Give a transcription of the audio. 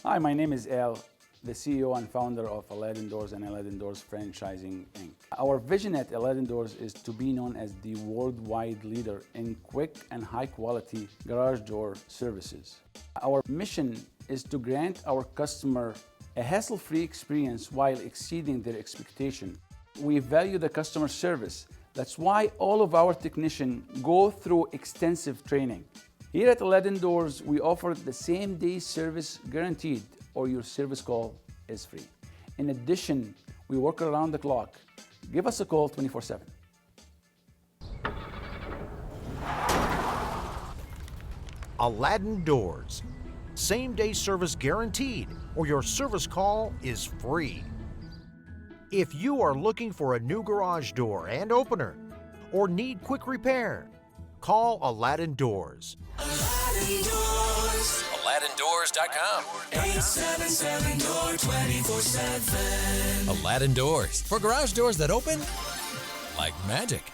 Hi, my name is Al, the CEO and founder of Aladdin Doors and Aladdin Doors Franchising, Inc. Our vision at Aladdin Doors is to be known as the worldwide leader in quick and high-quality garage door services. Our mission is to grant our customer a hassle-free experience while exceeding their expectation. We value the customer service. That's why all of our technicians go through extensive training. Here at Aladdin Doors, we offer the same-day service guaranteed, or your service call is free. In addition, we work around the clock. Give us a call 24/7. Aladdin Doors. Same-day service guaranteed, or your service call is free. If you are looking for a new garage door and opener, or need quick repair, call Aladdin Doors. Aladdin Doors. AladdinDoors.com. 877-DOOR 24/7. Aladdin Doors. For garage doors that open like magic.